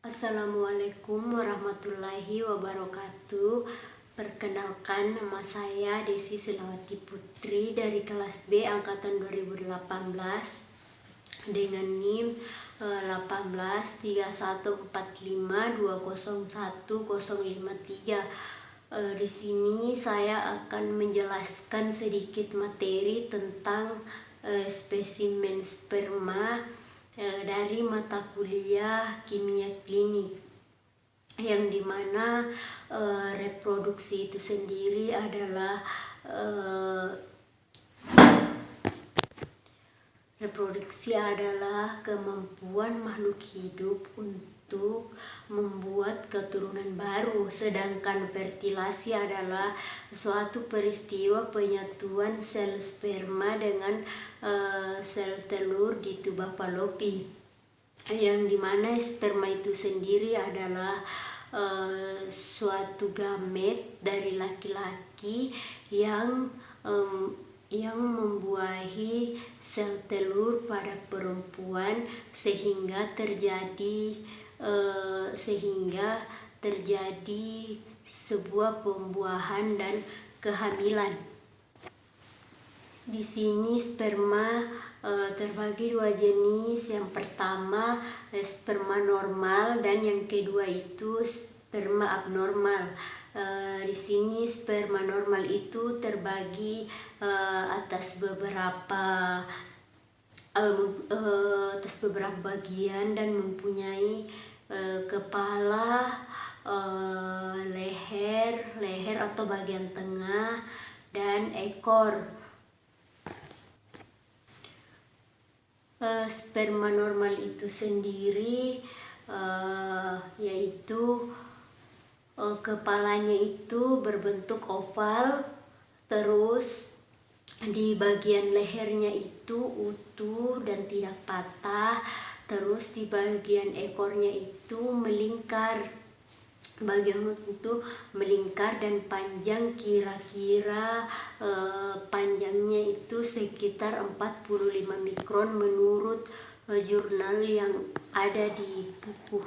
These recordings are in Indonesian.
Assalamualaikum warahmatullahi wabarakatuh. Perkenalkan, nama saya Desi Silawati Putri dari kelas B angkatan 2018 dengan NIM 183145201053. Di sini saya akan menjelaskan sedikit materi tentang spesimen sperma dari mata kuliah kimia klinik, yang dimana reproduksi itu sendiri adalah kemampuan makhluk hidup untuk membuat keturunan baru, sedangkan fertilasi adalah suatu peristiwa penyatuan sel sperma dengan sel telur di tuba Fallopi, yang dimana sperma itu sendiri adalah suatu gamet dari laki-laki yang membuahi sel telur pada perempuan sehingga terjadi sebuah pembuahan dan kehamilan. Di sini sperma terbagi dua jenis. Yang pertama sperma normal dan yang kedua itu sperma abnormal. Di sini sperma normal itu terbagi atas beberapa bagian dan mempunyai kepala, leher atau bagian tengah, dan ekor. Sperma normal itu sendiri yaitu kepalanya itu berbentuk oval, terus di bagian lehernya itu utuh dan tidak patah, terus di bagian ekornya itu melingkar. Bagian itu melingkar dan panjang, kira-kira panjangnya itu sekitar 45 mikron menurut jurnal yang ada di buku.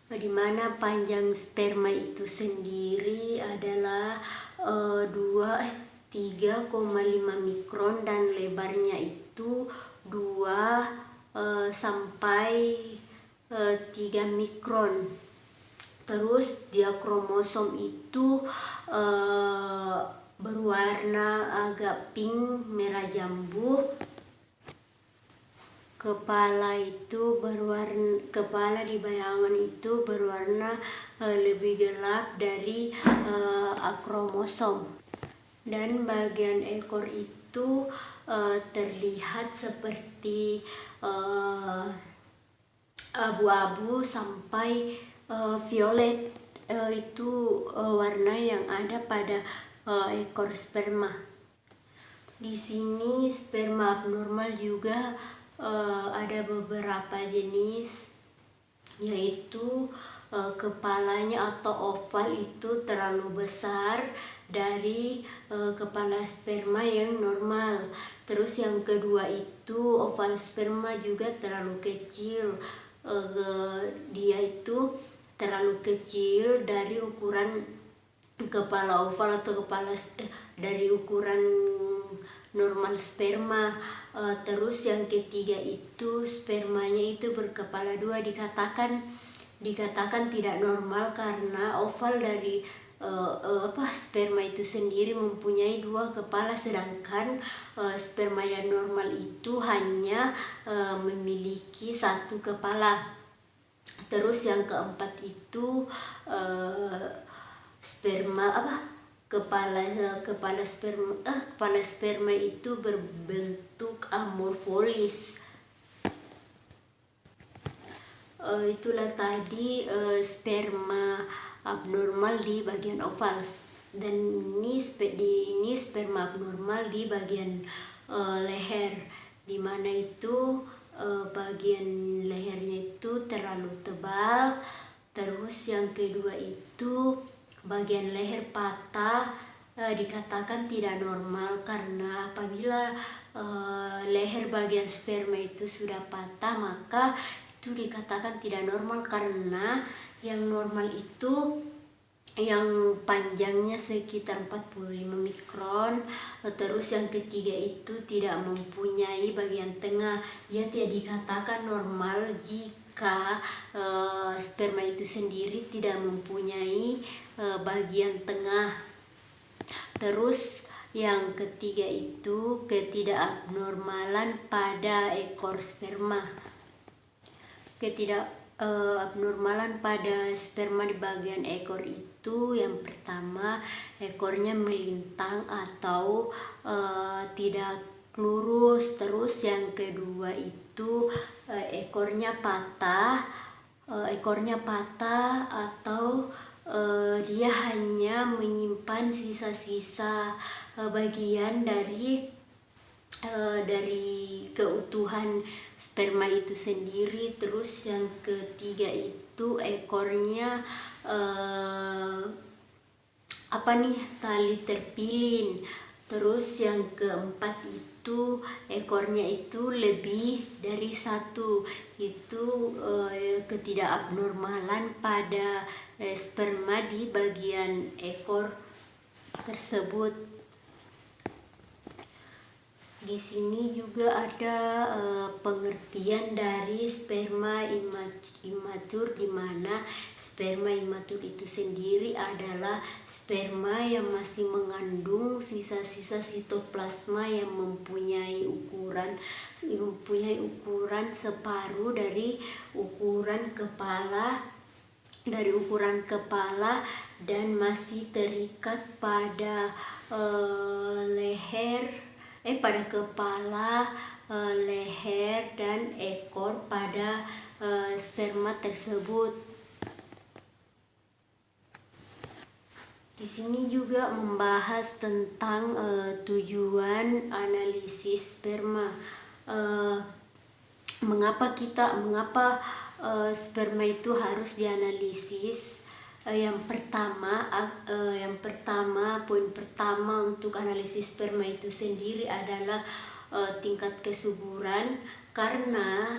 Di mana panjang sperma itu sendiri adalah 3,5 mikron dan lebarnya itu 2 sampai 3 mikron. Terus dia kromosom itu berwarna agak pink merah jambu. Kepala di bayangan itu berwarna lebih gelap dari akromosom, dan bagian ekor itu terlihat seperti abu-abu sampai violet. Itu warna yang ada pada ekor sperma. Di sini sperma abnormal juga ada beberapa jenis, yaitu kepalanya atau oval itu terlalu besar dari kepala sperma yang normal. Terus yang kedua itu oval sperma juga terlalu kecil. Dia itu terlalu kecil dari ukuran kepala oval atau dari ukuran normal sperma. Terus yang ketiga itu spermanya itu berkepala dua, dikatakan tidak normal karena oval dari sperma itu sendiri mempunyai 2 kepala, sedangkan sperma yang normal itu hanya memiliki 1 kepala. Terus yang keempat itu kepala sperma itu berbentuk amorfolis. Itulah tadi sperma abnormal di bagian oval, dan ini sperma abnormal di bagian leher, dimana itu bagian lehernya itu terlalu tebal. Terus yang kedua itu bagian leher patah, dikatakan tidak normal karena apabila leher bagian sperma itu sudah patah, maka itu dikatakan tidak normal karena yang normal itu yang panjangnya sekitar 45 mikron, terus yang ketiga itu tidak mempunyai bagian tengah. Ia tidak dikatakan normal jika sperma itu sendiri tidak mempunyai bagian tengah. Terus yang ketiga itu ketidakabnormalan pada ekor sperma. Abnormalan pada sperma di bagian ekor itu, yang pertama ekornya melintang atau tidak lurus. Terus yang kedua itu ekornya patah atau dia hanya menyimpan sisa-sisa bagian dari keutuhan sperma itu sendiri. Terus yang ketiga itu ekornya tali terpilin. Terus yang keempat itu ekornya itu lebih dari satu. Itu ketidakabnormalan pada sperma di bagian ekor tersebut. Di sini juga ada pengertian dari sperma imatur, di mana sperma imatur itu sendiri adalah sperma yang masih mengandung sisa-sisa sitoplasma yang mempunyai ukuran separuh dari ukuran kepala dan masih terikat pada pada kepala, leher, dan ekor pada sperma tersebut. Di sini juga membahas tentang tujuan analisis sperma. Mengapa sperma itu harus dianalisis? Yang pertama, poin pertama untuk analisis sperma itu sendiri adalah tingkat kesuburan, karena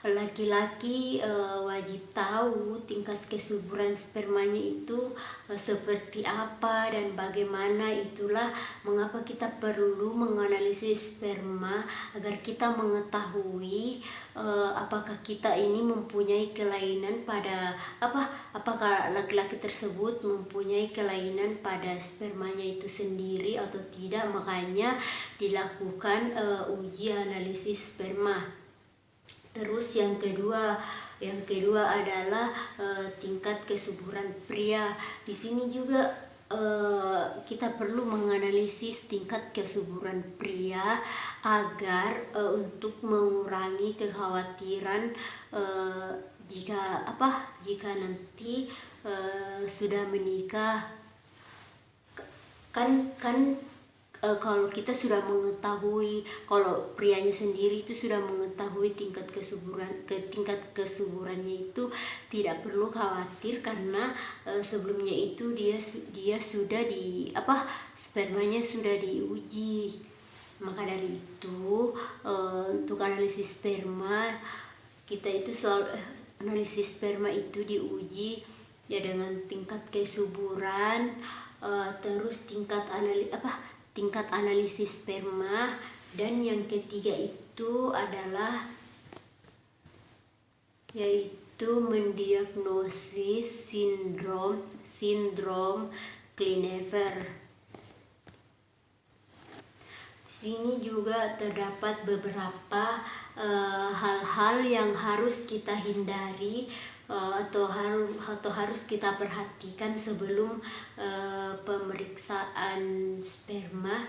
laki-laki wajib tahu tingkat kesuburan spermanya itu seperti apa dan bagaimana. Itulah mengapa kita perlu menganalisis sperma, agar kita mengetahui apakah kita ini mempunyai kelainan pada apakah laki-laki tersebut mempunyai kelainan pada spermanya itu sendiri atau tidak. Makanya dilakukan uji analisis sperma. Terus yang kedua adalah tingkat kesuburan pria. Di sini juga kita perlu menganalisis tingkat kesuburan pria agar untuk mengurangi kekhawatiran jika nanti sudah menikah. Kalau kita sudah mengetahui, kalau prianya sendiri itu sudah mengetahui tingkat kesuburannya itu tidak perlu khawatir, karena sebelumnya itu dia sudah spermanya sudah diuji. Maka dari itu untuk analisis sperma analisis sperma itu diuji ya dengan tingkat kesuburan, terus tingkat analisis sperma, dan yang ketiga itu adalah yaitu mendiagnosis sindrom Klinefelter. Sini juga terdapat beberapa hal-hal yang harus kita hindari atau harus kita perhatikan sebelum pemeriksaan sperma.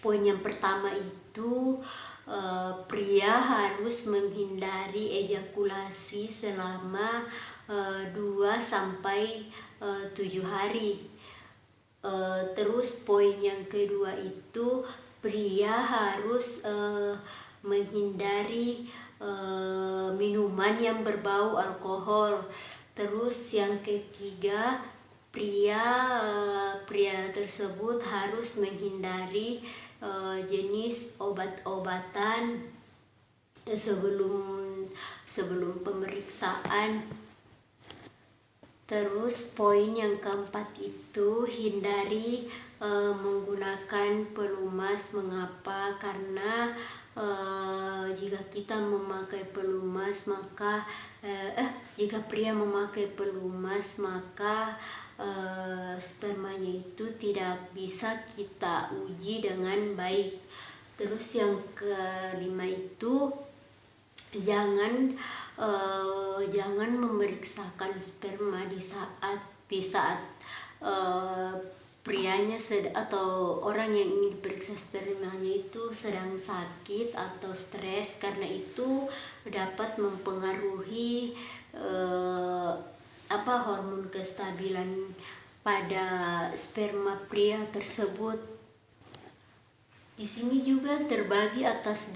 Poin yang pertama itu pria harus menghindari ejakulasi selama 2-7 hari. Terus poin yang kedua itu pria harus menghindari minuman yang berbau alkohol. Terus yang ketiga pria tersebut harus menghindari jenis obat-obatan sebelum pemeriksaan. Terus poin yang keempat itu hindari menggunakan pelumas. Mengapa? Karena jika kita memakai pelumas maka jika pria memakai pelumas maka spermanya itu tidak bisa kita uji dengan baik. Terus yang kelima itu jangan memeriksakan sperma di saat prianya atau orang yang ingin diperiksa spermanya itu sedang sakit atau stres, karena itu dapat mempengaruhi hormon kestabilan pada sperma pria tersebut. Di sini juga terbagi atas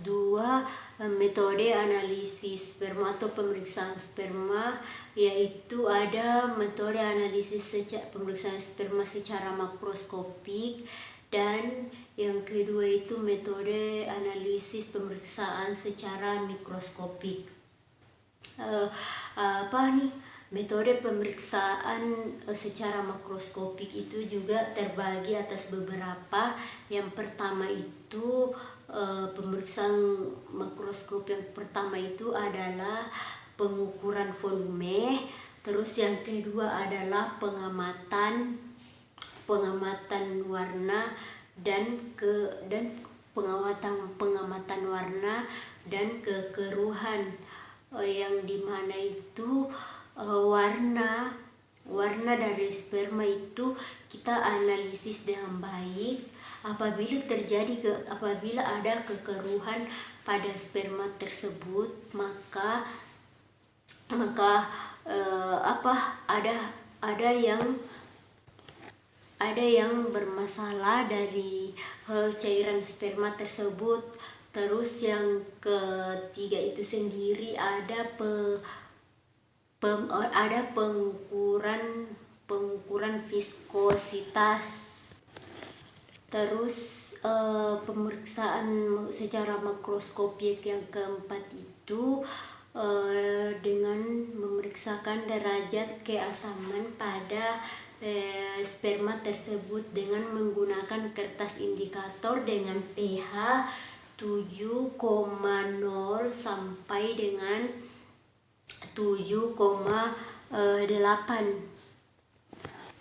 dua metode analisis sperma atau pemeriksaan sperma, yaitu ada metode analisis pemeriksaan sperma secara makroskopik, dan yang kedua itu metode analisis pemeriksaan secara mikroskopik. Metode pemeriksaan secara makroskopik itu juga terbagi atas beberapa. Yang pertama itu pemeriksaan makroskop yang pertama itu adalah pengukuran volume. Terus yang kedua adalah pengamatan warna dan pengamatan warna dan kekeruhan, yang dimana itu warna dari sperma itu kita analisis dengan baik. Apabila ada kekeruhan pada sperma tersebut, maka ada yang bermasalah dari cairan sperma tersebut. Terus yang ketiga itu sendiri ada pengukuran viskositas. Terus pemeriksaan secara makroskopik yang keempat itu dengan memeriksakan derajat keasaman pada sperma tersebut dengan menggunakan kertas indikator dengan pH 7,0 sampai dengan 7,8.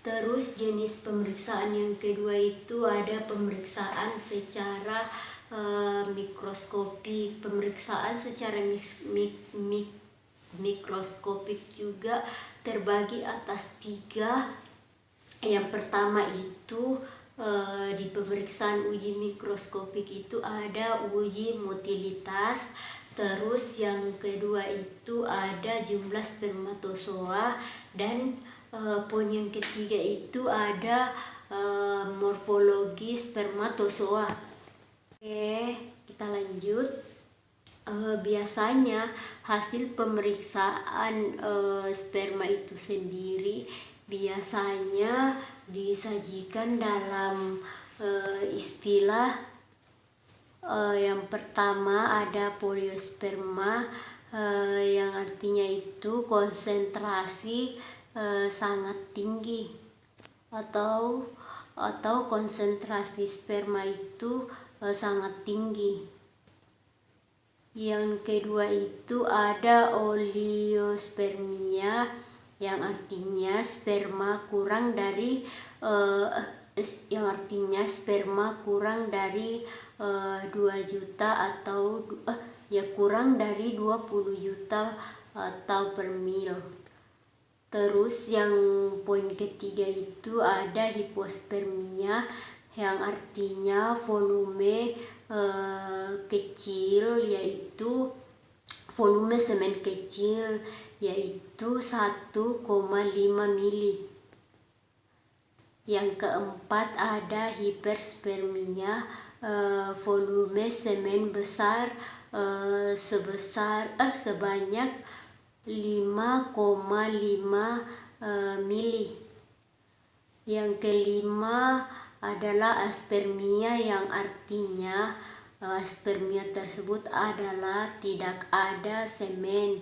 Terus jenis pemeriksaan yang kedua itu ada pemeriksaan secara mikroskopik. Pemeriksaan secara mikroskopik juga terbagi atas 3. Yang pertama itu di pemeriksaan uji mikroskopik itu ada uji motilitas. Terus yang kedua itu ada jumlah spermatozoa, dan poin yang ketiga itu ada morfologi spermatozoa. Oke, kita lanjut. Biasanya hasil pemeriksaan sperma itu sendiri biasanya disajikan dalam istilah yang pertama ada poliosperma, yang artinya itu konsentrasi sangat tinggi, atau konsentrasi sperma itu sangat tinggi. Yang kedua itu ada oliospermia, yang artinya sperma kurang dari 2 juta atau kurang dari 20 juta atau per mil. Terus yang poin ketiga itu ada hipospermia, yang artinya volume kecil, yaitu volume semen kecil, yaitu 1,5 mili. Yang keempat ada hiperspermia, volume semen besar sebanyak 5,5 mili. Yang kelima adalah aspermia, yang artinya spermia tersebut adalah tidak ada semen.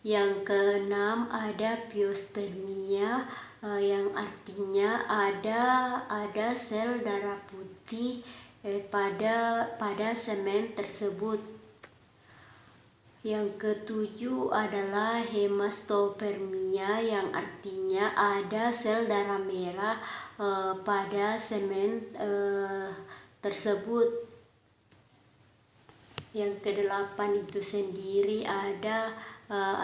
Yang keenam ada piospermia, yang artinya ada sel darah putih pada semen tersebut. Yang ketujuh adalah hematopermia, yang artinya ada sel darah merah pada semen tersebut. Yang kedelapan itu sendiri ada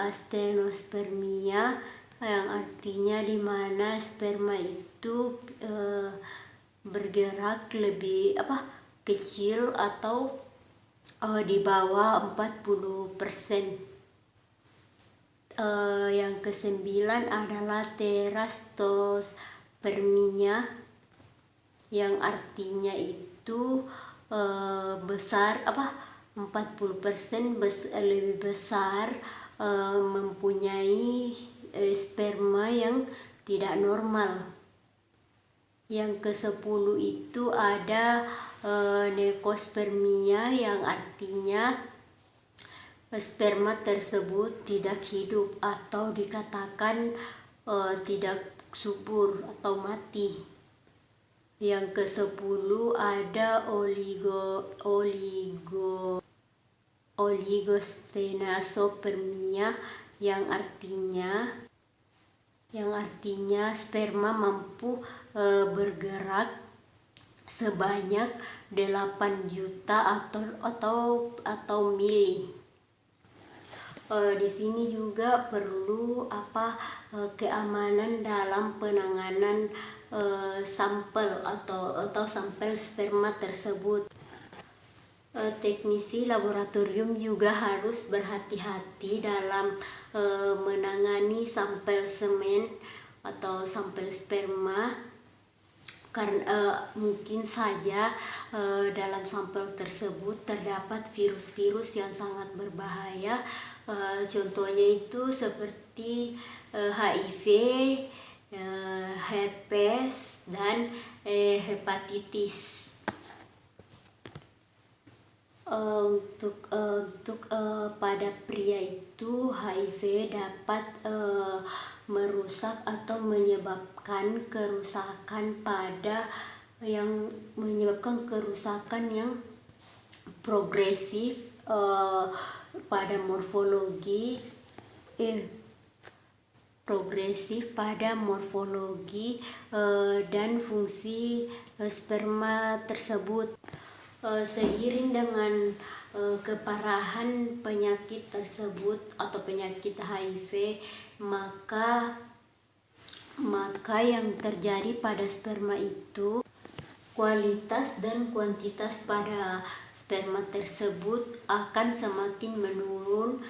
astenospermia, yang artinya di mana sperma itu bergerak lebih kecil atau di bawah 40%. Yang kesembilan adalah terastospermia, yang artinya itu besar 40% lebih besar, mempunyai sperma yang tidak normal. Yang ke-10 itu ada nekospermia, yang artinya sperma tersebut tidak hidup atau dikatakan tidak subur atau mati. Yang ke-10 ada oligostenasopermia, yang artinya sperma mampu bergerak sebanyak 8 juta atau mili. Di sini juga perlu keamanan dalam penanganan sampel atau sampel sperma tersebut. Teknisi laboratorium juga harus berhati-hati dalam menangani sampel semen atau sampel sperma, karena mungkin saja dalam sampel tersebut terdapat virus-virus yang sangat berbahaya. Contohnya itu seperti HIV, herpes, dan hepatitis. Untuk pada pria itu HIV dapat merusak atau menyebabkan kerusakan yang progresif pada morfologi dan fungsi sperma tersebut. Seiring dengan keparahan penyakit tersebut atau penyakit HIV, maka yang terjadi pada sperma itu, kualitas dan kuantitas pada sperma tersebut akan semakin menurun.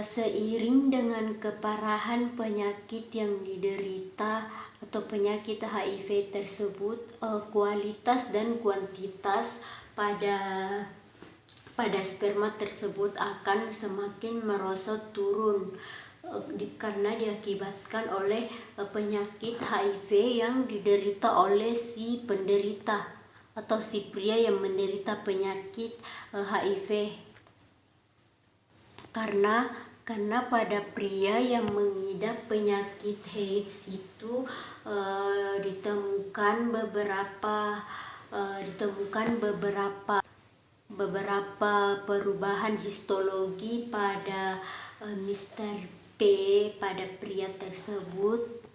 Seiring dengan keparahan penyakit yang diderita atau penyakit HIV tersebut, kualitas dan kuantitas pada sperma tersebut akan semakin merosot turun, karena diakibatkan oleh penyakit HIV yang diderita oleh si penderita atau si pria yang menderita penyakit HIV. Karena pada pria yang mengidap penyakit AIDS itu ditemukan beberapa perubahan histologi pada Mr. P pada pria tersebut.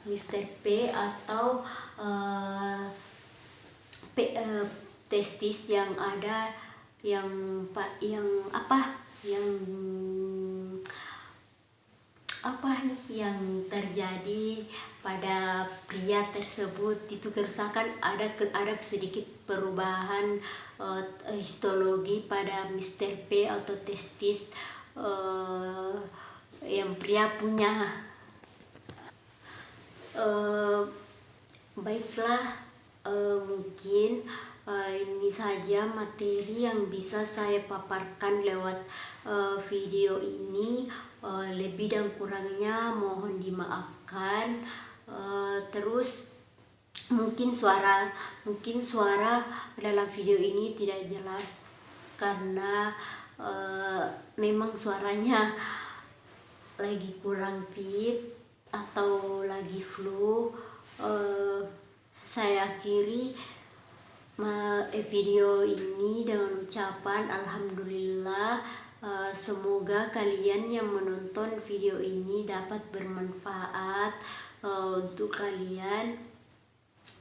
Mr. P atau testis yang ada yang terjadi pada pria tersebut itu kerusakan, ada sedikit perubahan histologi pada Mr. P atau testis yang pria punya. Baiklah, mungkin ini saja materi yang bisa saya paparkan lewat video ini. lebih dan kurangnya mohon dimaafkan. Terus mungkin suara dalam video ini tidak jelas karena memang suaranya lagi kurang fit atau lagi flu. Saya akhiri video ini dengan ucapan alhamdulillah. Semoga kalian yang menonton video ini dapat bermanfaat untuk kalian.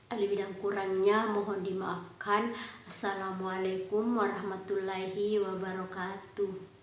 Lebih dan kurangnya mohon dimaafkan. Assalamualaikum warahmatullahi wabarakatuh.